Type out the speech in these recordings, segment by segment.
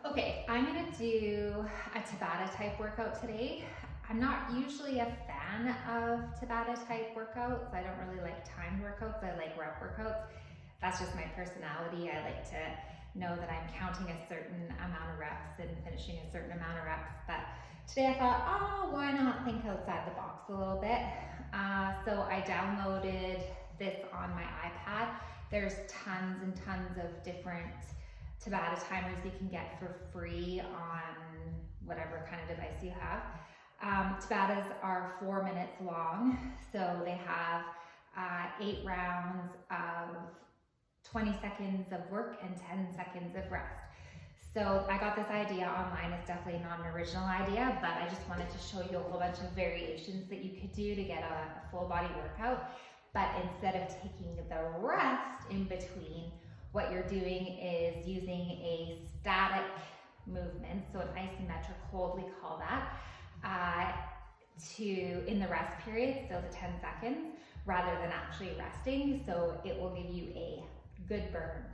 Okay, I'm gonna do a Tabata type workout today. I'm not usually a fan of Tabata type workouts. I don't really like timed workouts. I like rep workouts. That's just my personality. I like to know that I'm counting a certain amount of reps and finishing a certain amount of reps. But today I thought, oh, why not think outside the box a little bit? So I downloaded this on my iPad. There's tons and tons of different Tabata timers you can get for free on whatever kind of device you have. Tabatas are 4 minutes long, so they have 8 rounds of 20 seconds of work and 10 seconds of rest. So I got this idea online. It's definitely not an original idea, but I just wanted to show you a whole bunch of variations that you could do to get a full body workout. But instead of taking the rest in between, what you're doing is using a static movement, so an isometric hold we call that, in the rest period, so the 10 seconds, rather than actually resting, so it will give you a good burn.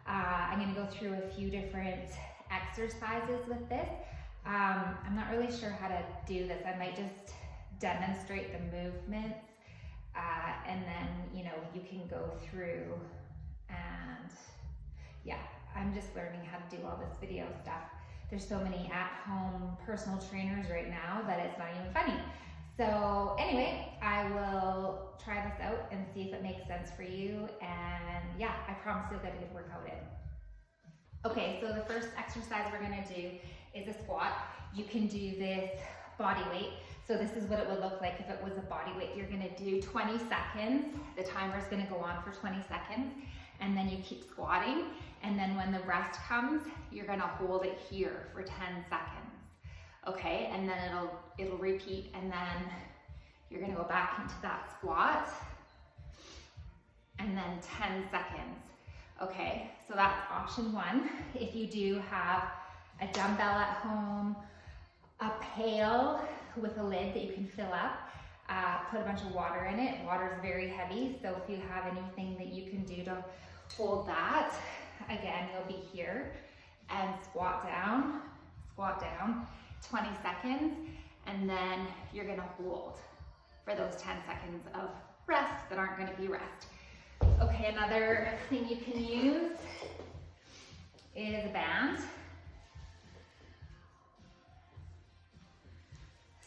I'm going to go through a few different exercises with this. I'm not really sure how to do this. I might just demonstrate the movements, and then you can go through. And yeah, I'm just learning how to do all this video stuff. There's so many at-home personal trainers right now that it's not even funny. So anyway, I will try this out and see if it makes sense for you. And yeah, I promise you'll get a good workout in. Okay, so the first exercise we're gonna do is a squat. You can do this body weight. So this is what it would look like if it was a body weight. You're gonna do 20 seconds. The timer is gonna go on for 20 seconds. And then you keep squatting. And then when the rest comes, you're gonna hold it here for 10 seconds. Okay, and then it'll repeat, and then you're gonna go back into that squat. And then 10 seconds. Okay, so that's option one. If you do have a dumbbell at home, a pail with a lid that you can fill up, put a bunch of water in it. Water is very heavy, so if you have anything that you can do to hold that, again, you'll be here and squat down, 20 seconds, and then you're gonna hold for those 10 seconds of rest that aren't gonna be rest. Okay, another thing you can use is a band.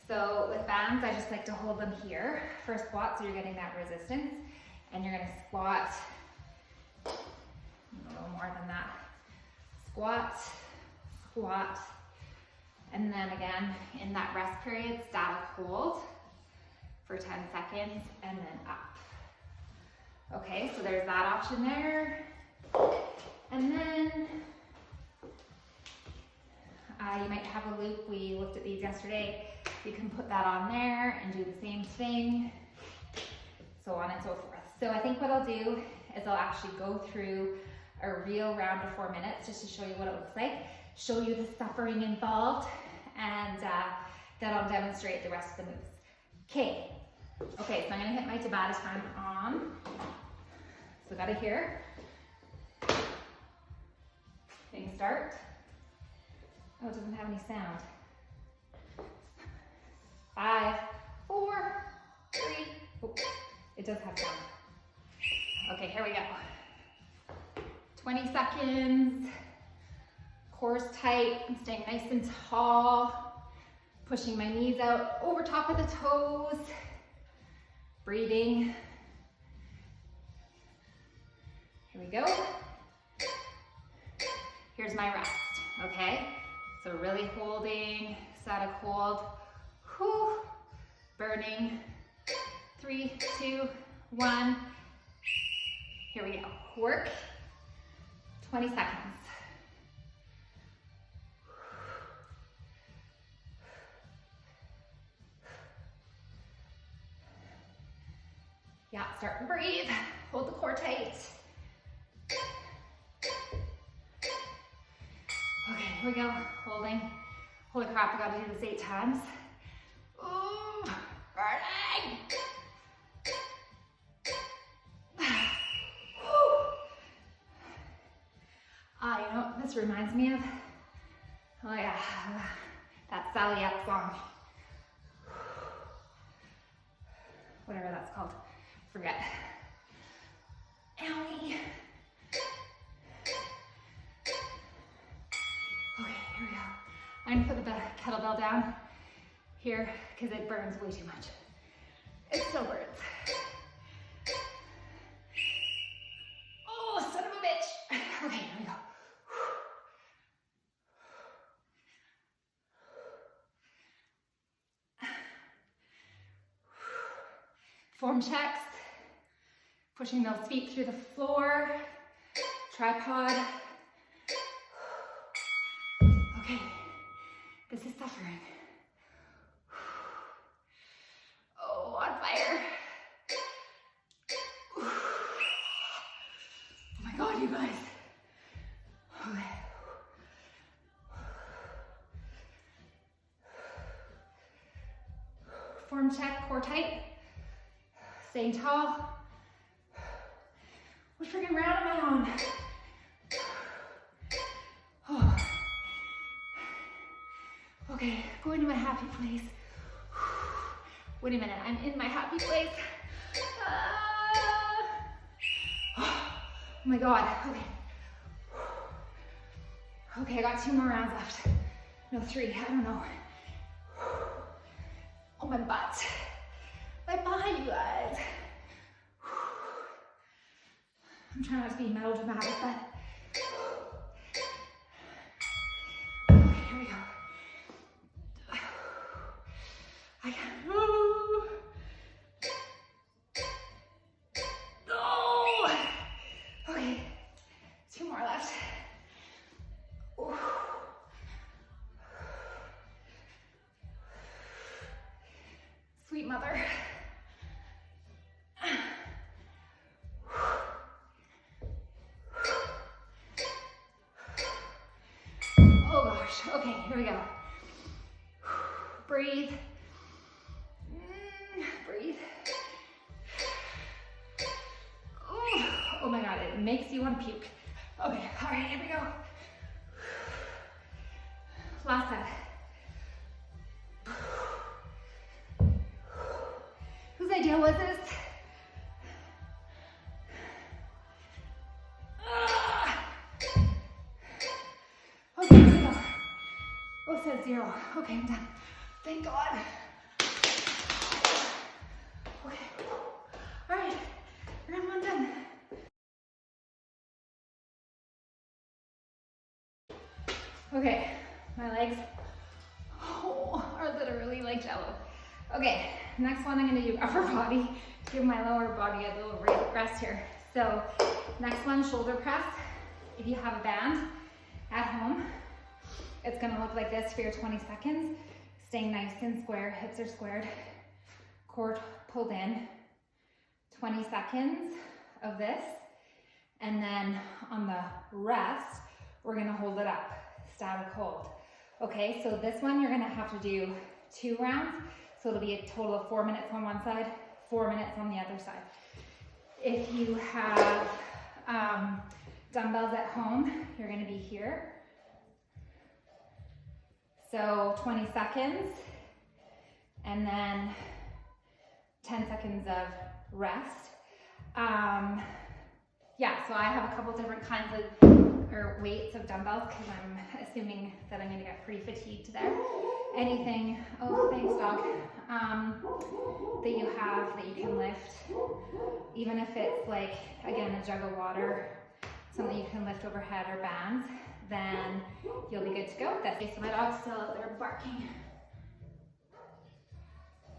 So with bands, I just like to hold them here for a squat, so you're getting that resistance, and you're gonna squat a little more than that. Squat, squat, and then again, in that rest period, static hold for 10 seconds, and then up. Okay, so there's that option there. And then you might have a loop. We looked at these yesterday. You can put that on there and do the same thing, so on and so forth. So I think what I'll do is I'll actually go through a real round of 4 minutes just to show you what it looks like, show you the suffering involved, and then I'll demonstrate the rest of the moves. Okay, so I'm gonna hit my Tabata time on. So got it here. Things start. Oh, it doesn't have any sound. 5, 4, 3, oh, it does have sound. Okay, here we go. 20 seconds, core's tight, I'm staying nice and tall, pushing my knees out over top of the toes, breathing. Here we go. Here's my rest, okay? So really holding, static hold, whew, burning, 3, 2, 1. Here we go, work, 20 seconds. Yeah, start and breathe, hold the core tight. Okay, here we go, holding. Holy crap, I gotta do this 8 times. Ooh, burning. This reminds me of Oh yeah, that Sally Up song. Whatever that's called, forget. Owie. Okay, here we go. I'm gonna put the kettlebell down here because it burns way too much. It still burns. Oh, son of a bitch. Okay, here we go. Form checks. Pushing those feet through the floor. Tripod. Okay, this is suffering. Oh, on fire. Oh my God, you guys. Okay. Form check, core tight. Staying tall. What freaking round am I on? Oh. Okay, going to my happy place. Wait a minute, I'm in my happy place. Oh my God, okay. Okay, I got 2 more rounds left. No, 3, I don't know. Oh, my butt. My butt, you guys. I'm trying not to be melodramatic, but. Okay, here we go. I can't. Oh! Okay, 2 more left. Ooh. Sweet mother. Oh gosh, okay, here we go. Breathe. Breathe. Ooh. Oh my God, it makes you want to puke. Okay, all right, here we go. Last set. Whose idea was this? Okay, here we go. Oh, it says 0. Okay, I'm done. Thank God. Okay. All right, round 1 done. Okay, my legs are literally like jello. Okay, next one I'm gonna do upper body. Give my lower body a little rest here. So, next one, shoulder press. If you have a band at home, it's gonna look like this for your 20 seconds. Staying nice and square, hips are squared, core pulled in. 20 seconds of this. And then on the rest, we're gonna hold it up, static hold. Okay, so this one you're gonna have to do 2 rounds. So it'll be a total of 4 minutes on one side, 4 minutes on the other side. If you have dumbbells at home, you're gonna be here. So 20 seconds, and then 10 seconds of rest. Yeah, so I have a couple different kinds of weights of dumbbells because I'm assuming that I'm gonna get pretty fatigued there. Anything, oh thanks dog, that you have that you can lift, even if it's like, again, a jug of water, something you can lift overhead or bands, then you'll be good to go with this. Okay, so my dog's still out there barking.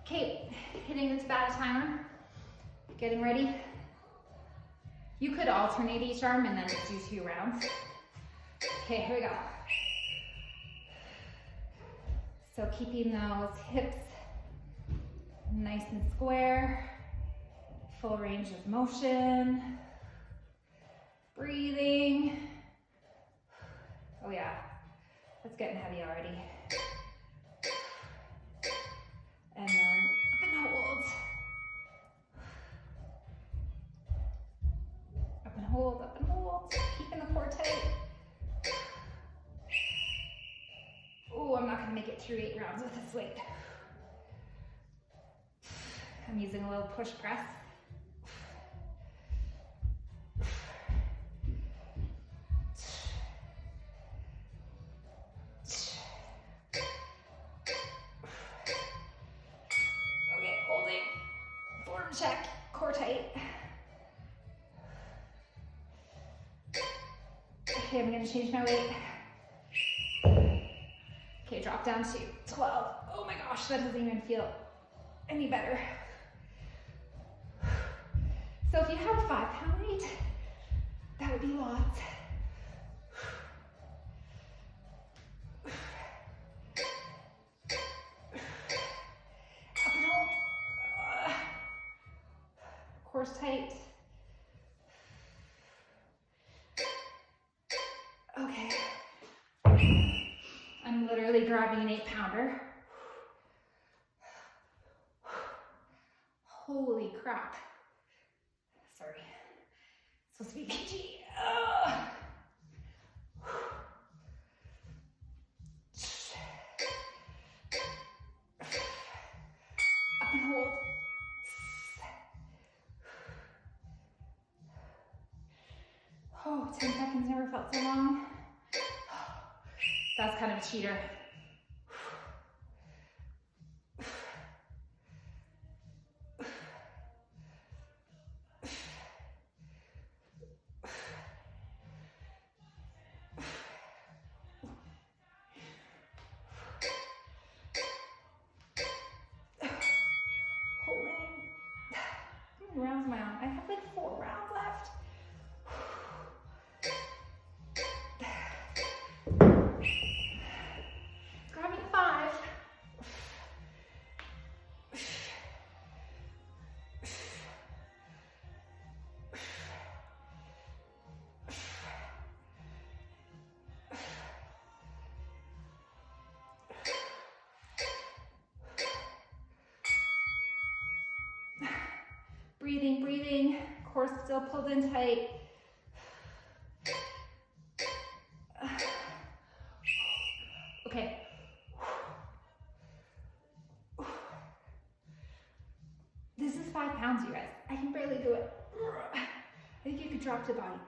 Okay, hitting the Tabata timer, getting ready. You could alternate each arm and then just do 2 rounds. Okay, here we go. So keeping those hips nice and square, full range of motion, breathing. Oh yeah, that's getting heavy already. And then up and hold. Up and hold, up and hold. Keeping the core tight. through 8 rounds with this weight. I'm using a little push press. Okay, holding, form check, core tight. Okay, I'm gonna change my weight. Okay, drop down to 12. Oh my gosh, that doesn't even feel any better. So if you have a 5-pound weight, that would be lots. Up and hold. Core's tight. Okay. I'm literally grabbing an 8-pounder. Holy crap. Sorry. It's supposed to be PG. Up and hold. Oh, 10 seconds never felt so long. That's kind of a cheater. How many rounds am I on? I have like 4 rounds left. Grabbing 5. Breathing, breathing. Core still pulled in tight. Okay. This is 5 pounds, you guys. I can barely do it. I think you could drop the body.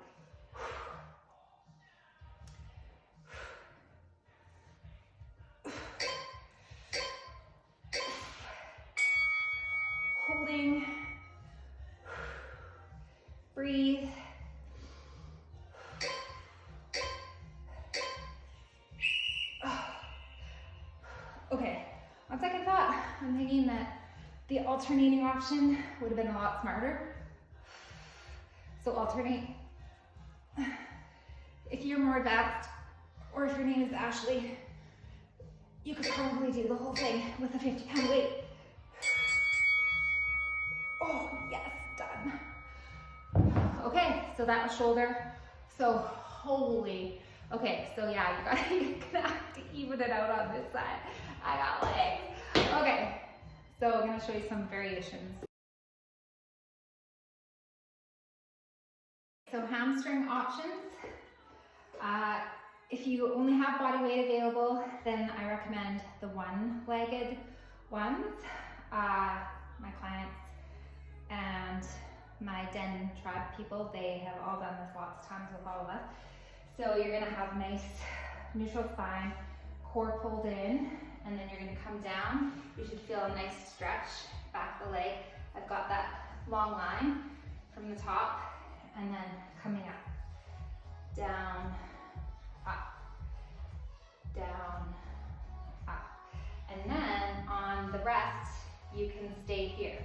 Holding. Breathe. Okay, on second thought, I'm thinking that the alternating option would have been a lot smarter. So alternate. If you're more advanced, or if your name is Ashley, you could probably do the whole thing with a 50-pound weight. Oh, yes, done. Okay, so that was shoulder. So holy, okay, so yeah, you're gonna have to even it out on this side. I got legs. Okay, so I'm gonna show you some variations. So hamstring options. If you only have body weight available, then I recommend the one-legged ones. My clients and my Den tribe people, they have all done this lots of times with all of us. So you're gonna have nice neutral spine, core pulled in, and then you're gonna come down. You should feel a nice stretch back the leg. I've got that long line from the top, and then coming up, down, up, down, up. And then on the rest, you can stay here,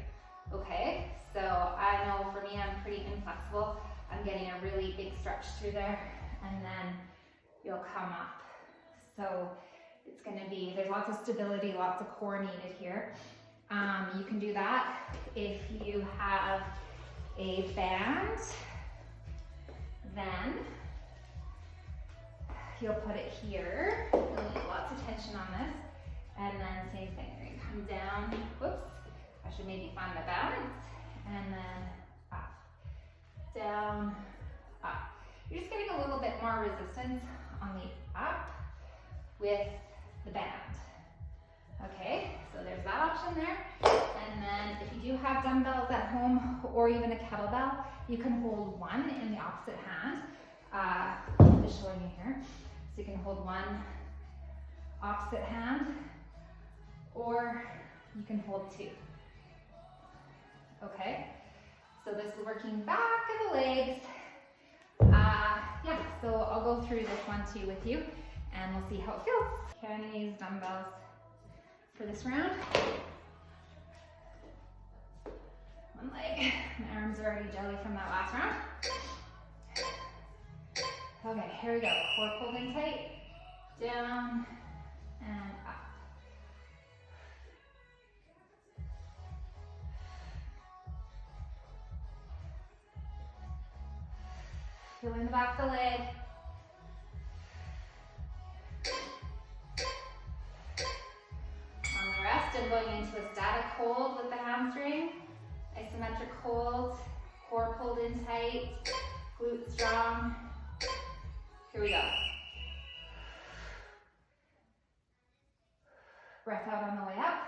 okay? So I know for me, I'm pretty inflexible. I'm getting a really big stretch through there, and then you'll come up. So it's gonna be, there's lots of stability, lots of core needed here. You can do that if you have a band, then you'll put it here. You'll need lots of tension on this. And then same thing, you're gonna come down, whoops, I should maybe find my balance, and then up, down, up. You're just getting a little bit more resistance on the up with the band. option there. And then if you do have dumbbells at home or even a kettlebell, you can hold one in the opposite hand. I'm just showing you here. So you can hold one opposite hand, or you can hold two. Okay, so this is working back of the legs. Yeah, so I'll go through this one too with you, and we'll see how it feels. Okay, I'm gonna use dumbbells for this round. One leg. My arms are already jelly from that last round. Okay, here we go. Core pulled in tight, down and up. Feeling the back of the leg. On the rest, I'm going into a static hold with the hamstring. Isometric hold, core pulled in tight, glutes strong. Here we go. Breath out on the way up.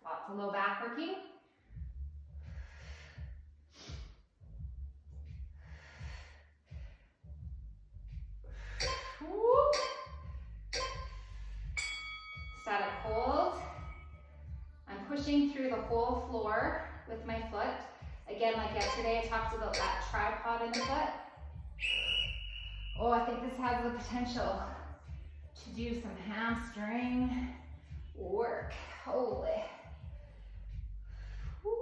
Lots of low back working. Whoop. Static hold. I'm pushing through the whole floor with my foot. Again, like yesterday, I talked about that tripod in the foot. Oh, I think this has the potential to do some hamstring work. Holy. Woo.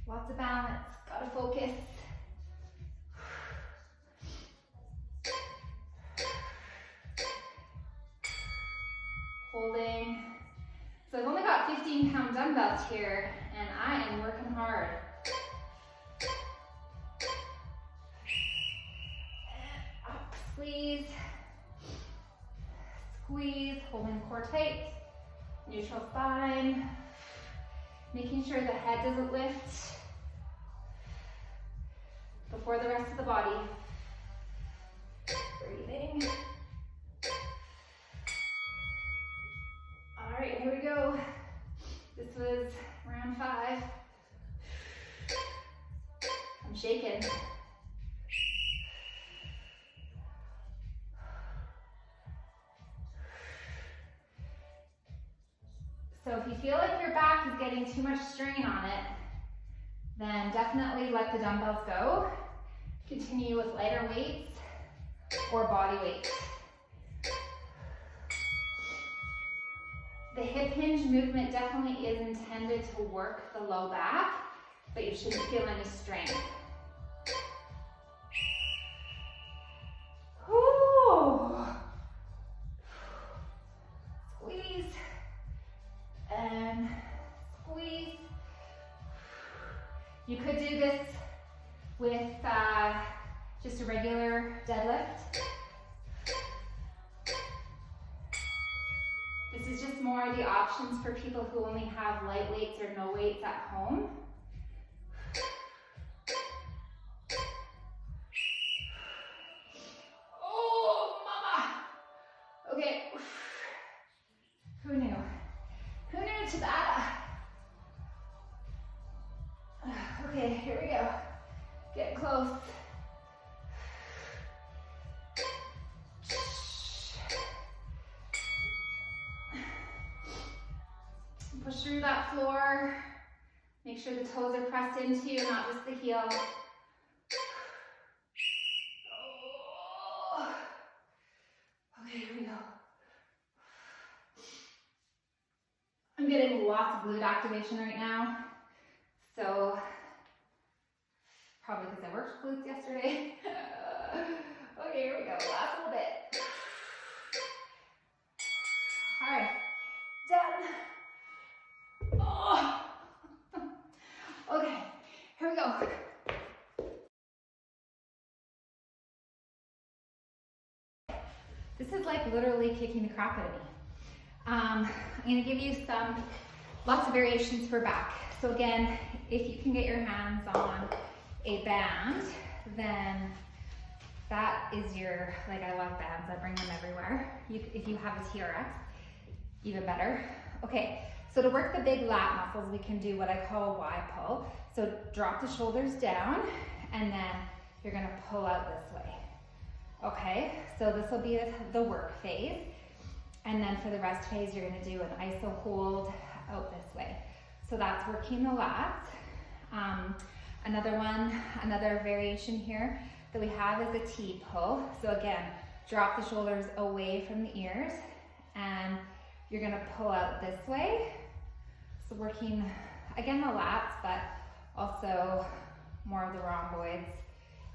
Lots of balance, gotta focus. Holding. So I've only got 15-pound dumbbells here, and I am working hard. And up, squeeze. Squeeze, holding core tight. Neutral spine. Making sure the head doesn't lift before the rest of the body. Breathing. All right, here we go. This was round 5. I'm shaking. So if you feel like your back is getting too much strain on it, then definitely let the dumbbells go. Continue with lighter weights or body weight. The hip hinge movement definitely is intended to work the low back, but you shouldn't feel any strain. Ooh. Squeeze and squeeze. You could do this with just a regular deadlift. This is just more the options for people who only have light weights or no weights at home. Oh, mama. Okay. Who knew? Who knew Tabata? Okay, here we go. Get close. Push through that floor. Make sure the toes are pressed into, not just the heel. Oh. Okay, here we go. I'm getting lots of glute activation right now. So, probably because I worked glutes yesterday. Okay, here we go. Last little bit. All right, done. Oh. Okay, here we go. This is like literally kicking the crap out of me. I'm gonna give you lots of variations for back. So again, if you can get your hands on a band, then that is your, like I love bands, I bring them everywhere. If you have a TRX, Even better. Okay, so to work the big lat muscles, we can do what I call a Y pull. So drop the shoulders down, and then you're gonna pull out this way. Okay, so this will be the work phase. And then for the rest phase, you're gonna do an iso hold out this way. So that's working the lats. Another variation here that we have is a T pull. So again, drop the shoulders away from the ears, and you're gonna pull out this way. So working, again, the lats, but also more of the rhomboids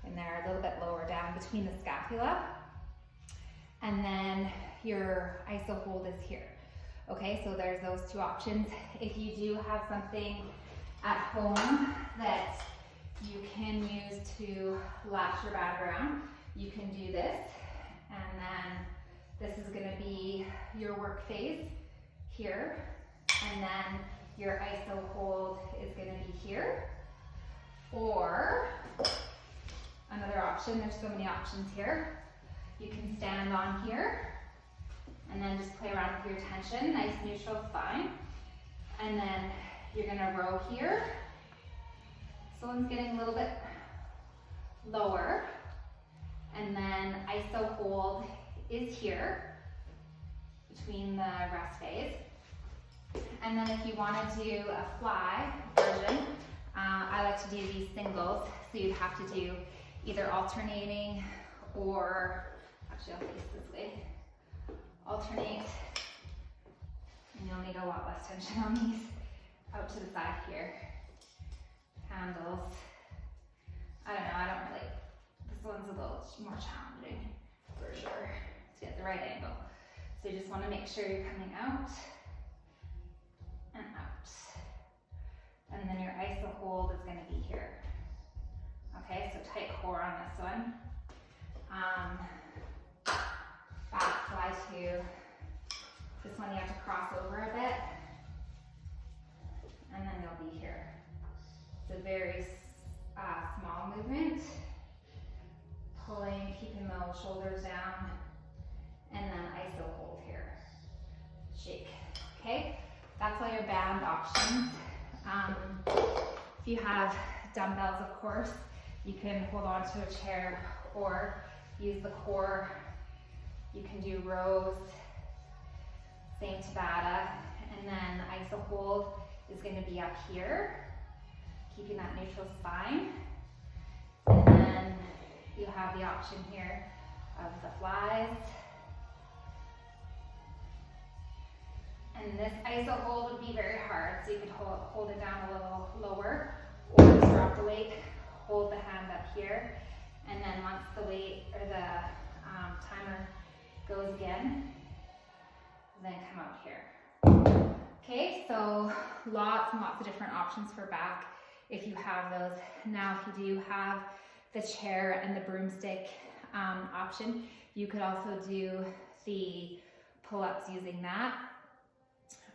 in there, a little bit lower down between the scapula. And then your iso hold is here. Okay, so there's those two options. If you do have something at home that you can use to latch your band around, you can do this. And then this is gonna be your work phase here. And then your iso hold is gonna be here. Or another option, there's so many options here. You can stand on here and then just play around with your tension, nice neutral spine. And then you're gonna row here. So one's getting a little bit lower. And then iso hold is here between the rest phase. And then if you wanna do a fly version, I like to do these singles. So you'd have to do either alternating or, actually I'll face this way. Alternate, and you'll need a lot less tension on these. Out to the side here. Handles. I don't know, I don't really, this one's a little more challenging for sure to get the right angle. So you just want to make sure you're coming out and out. And then your iso hold is going to be here. Okay, so tight core on this one. Back fly two. This one you have to cross over a bit, and then you'll be here. It's a very small movement. Pulling, keeping those shoulders down, and then iso hold here. Shake. Okay, that's all your band options. If you have dumbbells, of course, you can hold on to a chair or use the core. You can do rows, same Tabata, and then iso hold is going to be up here, keeping that neutral spine. And then you have the option here of the flies. And this iso hold would be very hard, so you could hold it down a little lower, or just drop the weight, hold the hand up here, and then once the weight or the timer goes again, then come out here. Okay, so lots and lots of different options for back if you have those. Now, if you do have the chair and the broomstick option, you could also do the pull-ups using that.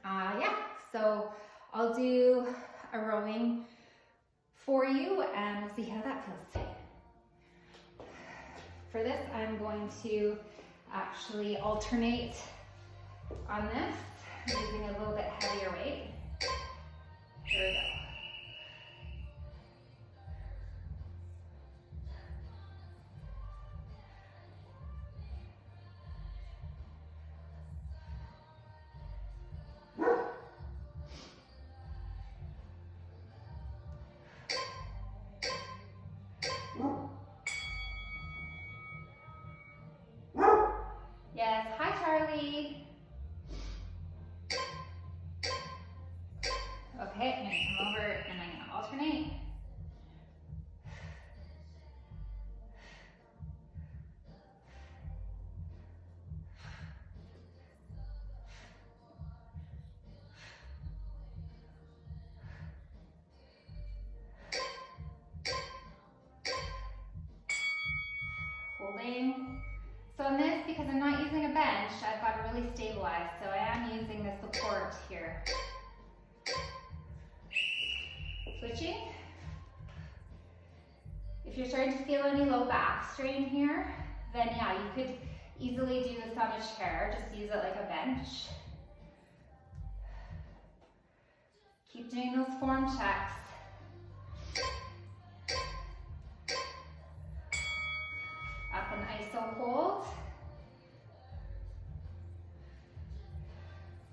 Yeah, so I'll do a rowing for you and we'll see how that feels. For this, I'm going to actually alternate on this, using a little bit heavier weight. Here we go. Yes, hi Charlie. Okay, I'm gonna come over and I'm gonna alternate. Holding. So in this, because I'm not using a bench, I've got to really stabilize. So I am using the support here. Switching. If you're starting to feel any low back strain here, then yeah, you could easily do this on a chair. Just use it like a bench. Keep doing those form checks. Up and iso hold.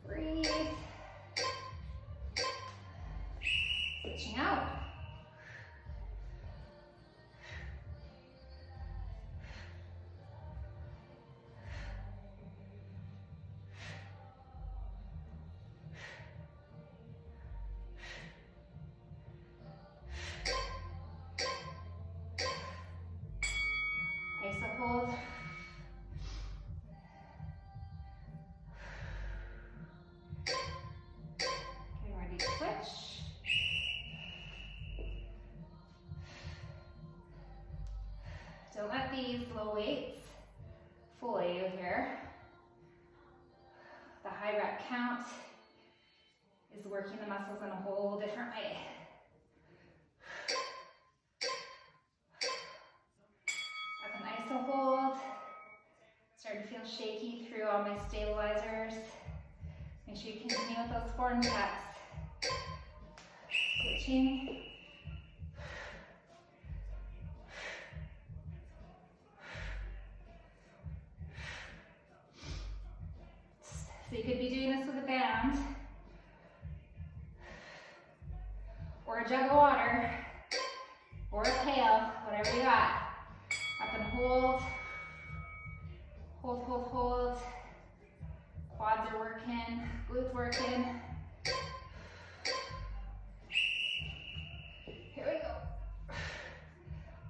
Breathe. Switching out. Iso hold. Getting ready to switch. Don't let these low weights fool you here. The high rep count is working the muscles in a whole different way. Up an iso hold. Starting to feel shaky through all my stabilizers. Make sure you continue with those form checks. Switching. So you could be doing this with a band, or a jug of water, or a pail, whatever you got. Up and hold. Hold, hold, hold. Quads are working, glutes working. Here we go.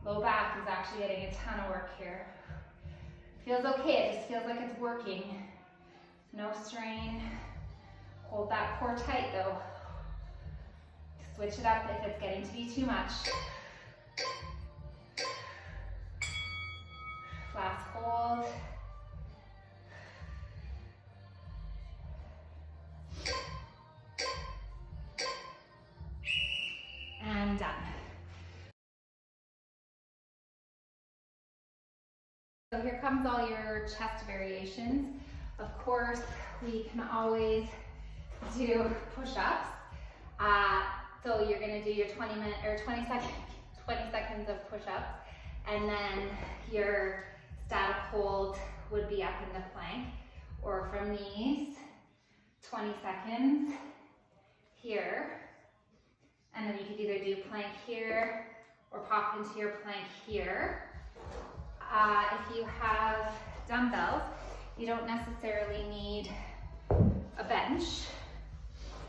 Low back is actually getting a ton of work here. Feels okay, it just feels like it's working. No strain. Hold that core tight though. Switch it up if it's getting to be too much. Last hold. And done. So here comes all your chest variations. Of course, we can always do push-ups. So you're gonna do your 20 seconds of push-ups, and then your static hold would be up in the plank, or from knees, 20 seconds here. And then you could either do plank here or pop into your plank here. If you have dumbbells, you don't necessarily need a bench.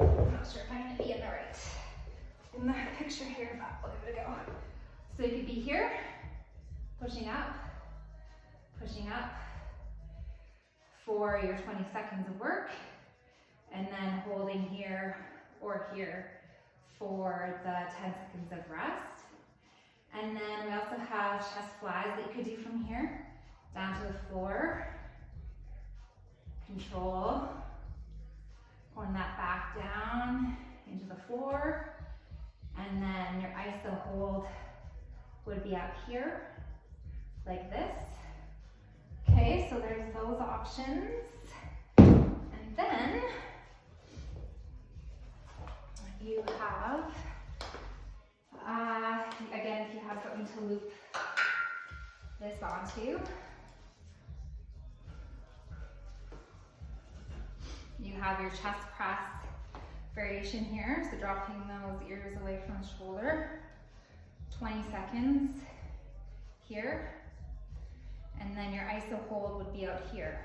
I'm not sure if I'm going to be in the picture here, but we'll give it a go. So you could be here, pushing up for your 20 seconds of work, and then holding here or here for the 10 seconds of rest. And then we also have chest flies that you could do from here down to the floor. Control, pulling that back down into the floor. And then your iso hold would be up here, like this. Okay, so there's those options. And then you have, again, if you have something to loop this onto, you have your chest press variation here, so dropping those ears away from the shoulder, 20 seconds here, and then your iso hold would be out here.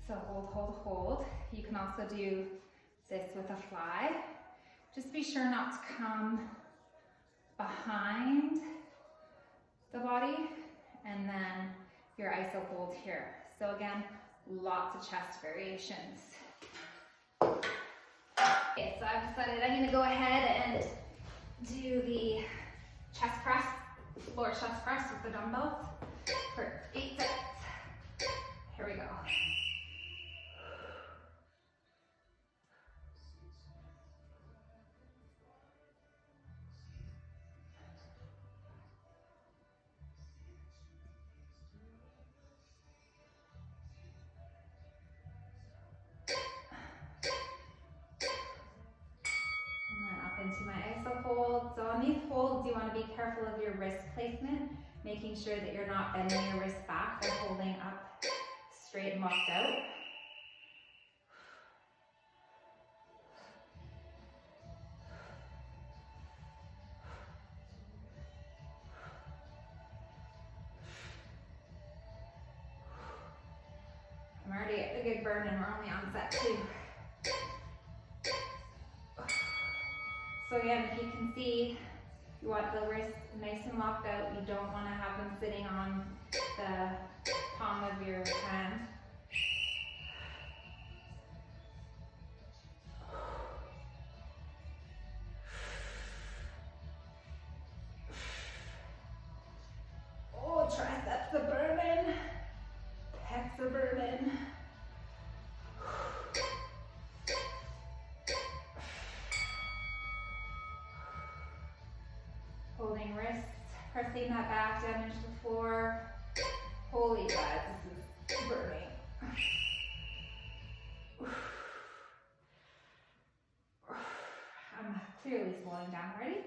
So hold, hold, hold. You can also do this with a fly. Just be sure not to come behind the body, and then your iso hold here. So again, lots of chest variations. Okay, so I've decided I'm gonna go ahead and do the chest press, floor chest press with the dumbbells for 8 sets. Here we go. these holds, you want to be careful of your wrist placement, making sure that you're not bending your wrist back or holding up straight and locked out. I'm already at a good burn and we're only on set 2. So again, if you can see, you want the wrists nice and locked out. You don't want to have them sitting on the palm of your hand. Oh, triceps are burning. Pecs are burning. Holding wrists, pressing that back down into the floor. Holy God, this is burning. I'm clearly slowing down already.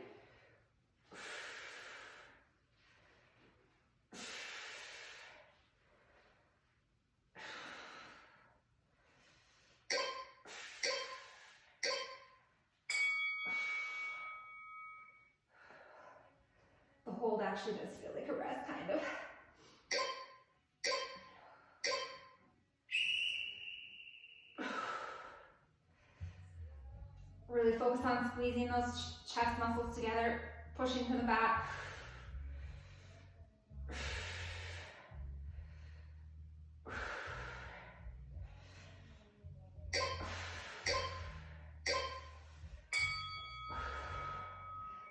The hold actually does feel like a rest, kind of. Really focus on squeezing those chest muscles together, pushing to the back.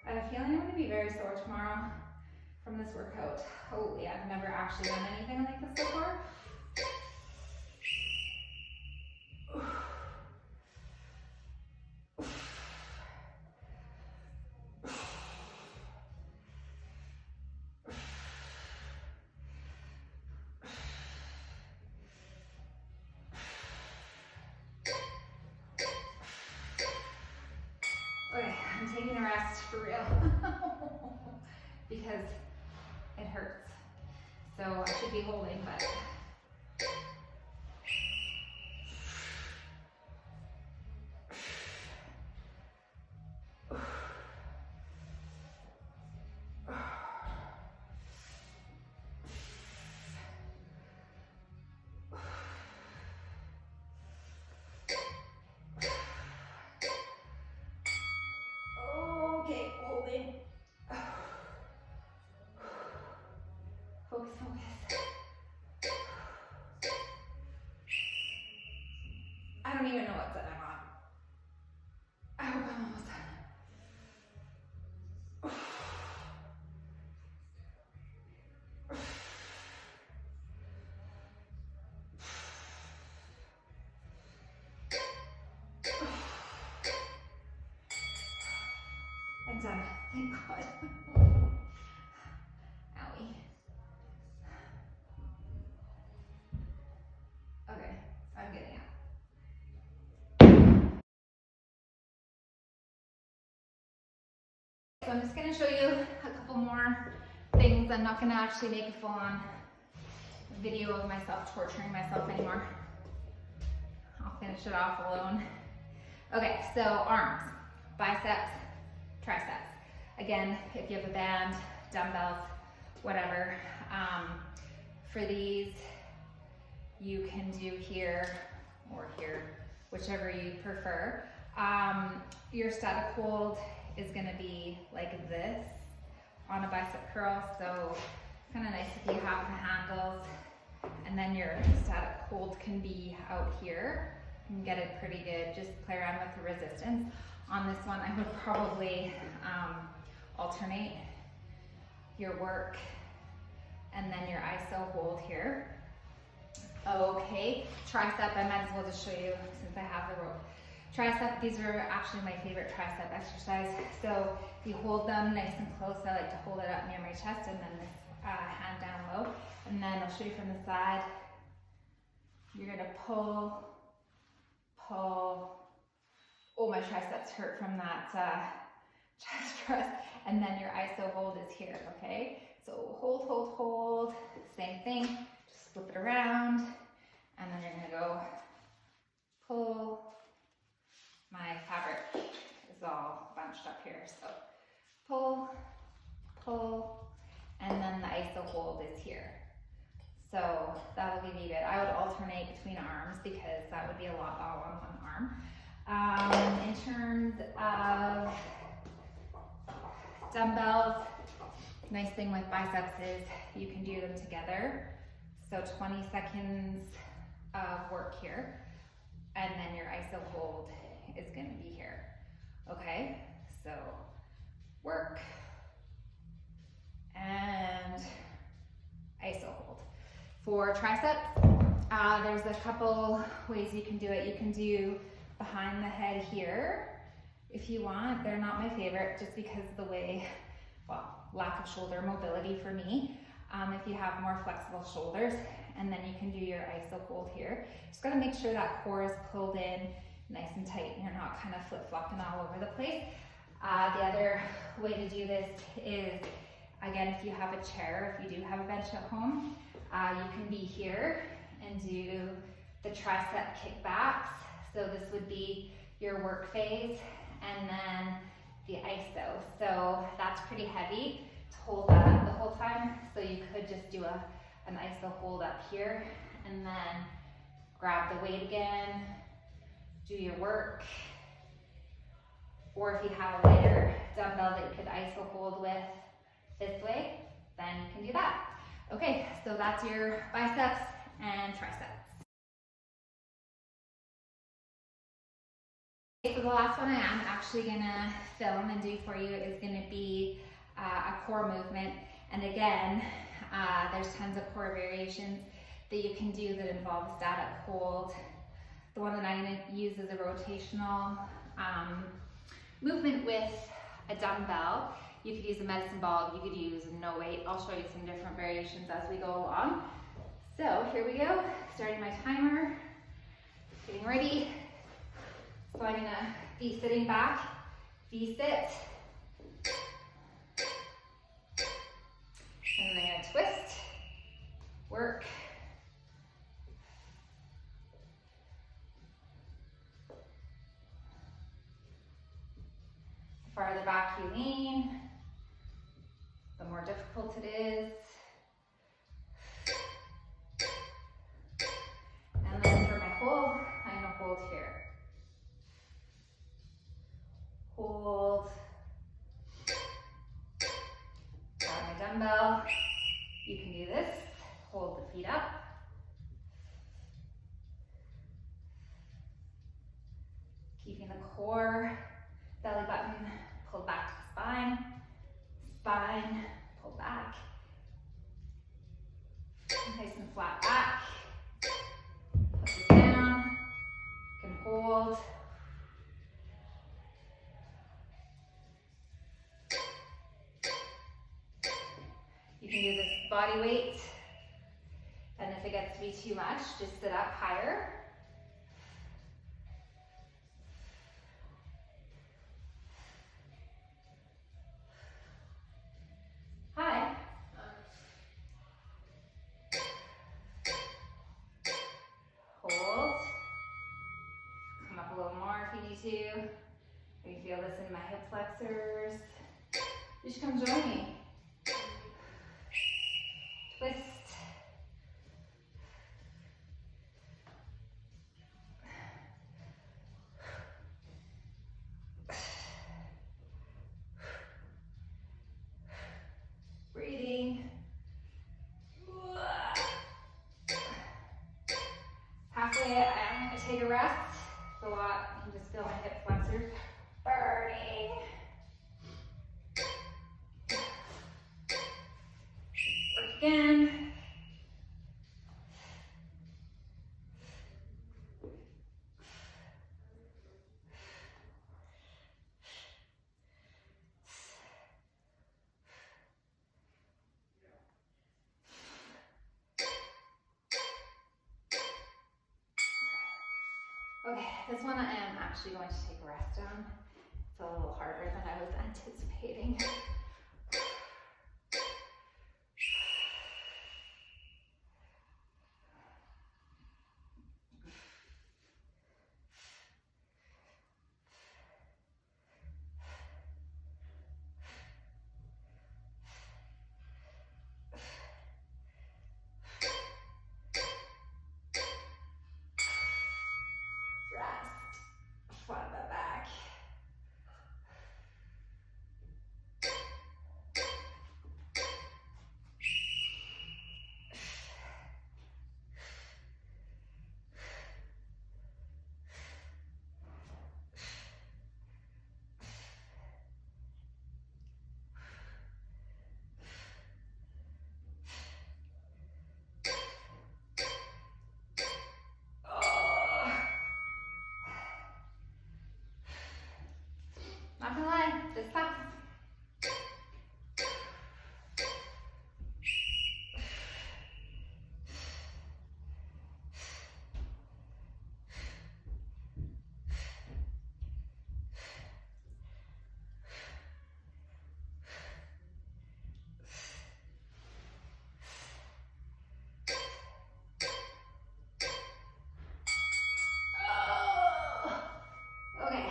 I have a feeling I'm going to be very sore tomorrow from this workout. Holy, I've never actually done anything like this before. Okay, I'm taking a rest for real because it hurts. So I should be holding, but okay, holding. Focus, focus. I don't even know what set I'm on. I hope I'm almost done. I'm done. Thank God. Owie. Okay, I'm getting out. So I'm just going to show you a couple more things. I'm not going to actually make a full-on video of myself torturing myself anymore. I'll finish it off alone. Okay, so arms, biceps, triceps. Again, if you have a band, dumbbells, whatever. For these, you can do here or here, whichever you prefer. Your static hold is gonna be like this on a bicep curl, so kind of nice if you have the handles, and then your static hold can be out here. You can get it pretty good, just play around with the resistance. On this one, I would probably alternate your work and then your ISO hold here. Okay, tricep, I might as well just show you since I have the rope. Tricep, these are actually my favorite tricep exercise. So if you hold them nice and close, I like to hold it up near my chest and then this hand down low. And then I'll show you from the side. You're gonna pull, pull. Oh, my triceps hurt from that chest press, and then your iso hold is here, okay? So hold, hold, hold, same thing, just flip it around, and then you're gonna go pull. My fabric is all bunched up here, so pull, pull, and then the iso hold is here. So that'll give you good. I would alternate between arms because that would be a lot all on one arm. In terms of dumbbells, nice thing with biceps is you can do them together. So 20 seconds of work here, and then your iso hold is going to be here. Okay, so work and iso hold. For triceps, there's a couple ways you can do it. You can do behind the head here if you want. They're not my favorite just because of the way, well, lack of shoulder mobility for me. If you have more flexible shoulders, and then you can do your iso hold here. Just gotta make sure that core is pulled in nice and tight and you're not kind of flip-flopping all over the place. The other way to do this is, again, if you have a chair, if you do have a bench at home, you can be here and do the tricep kickbacks. So this would be your work phase, and then the iso. So that's pretty heavy to hold that up the whole time. So you could just do an iso hold up here, and then grab the weight again, do your work. Or if you have a lighter dumbbell that you could iso hold with this way, then you can do that. Okay, so that's your biceps and triceps. Okay, so the last one I am actually gonna film and do for you is gonna be a core movement. And again, there's tons of core variations that you can do that involve static hold. The one that I'm gonna use is a rotational movement with a dumbbell. You could use a medicine ball, you could use no weight. I'll show you some different variations as we go along. So here we go, starting my timer, getting ready. So I'm gonna be sitting back, V-sit. And then I'm gonna twist, work. The farther back you lean, the more difficult it is. And then for my hold, I'm gonna hold here. Hold. Grab my dumbbell. You can do this. Hold the feet up. Keeping the core, belly button pulled back to the spine. Spine pulled back. Nice and flat back. Put this down. You can hold. You can do this body weight, and if it gets to be too much, just sit up higher. Hi. Hold. Come up a little more if you need to. Maybe feel this in my hip flexors. You should come join me. Twist. Breathing. Halfway, I'm gonna take a rest. It's a lot. You can just feel my hip flexors burning. Work again. Okay, this one I am actually going to take a rest on. It's a little harder than I was anticipating. Rest. Flat that back. Not gonna lie, this sucks. Okay,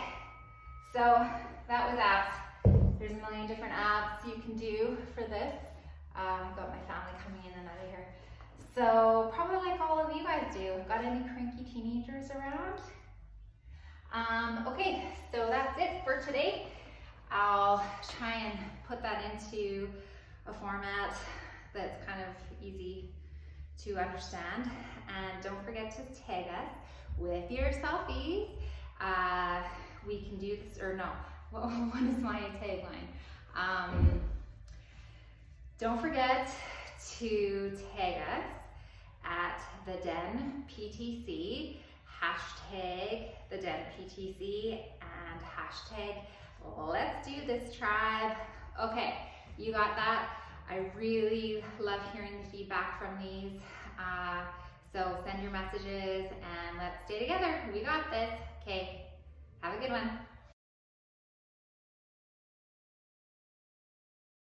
so that was abs. There's a million different abs you can do for this. I've got my family coming in and out of here. So probably like all of you guys do. Got any cranky teenagers around? Okay, so that's it for today. I'll try and put that into a format that's kind of easy to understand. And don't forget to tag us with your selfies. We can do this, or no, what is my tagline? Don't forget to tag us at the Den PTC, hashtag the Den PTC, and hashtag let's do this tribe. Okay, you got that? I really love hearing the feedback from these. So send your messages and let's stay together. We got this. Okay, have a good one.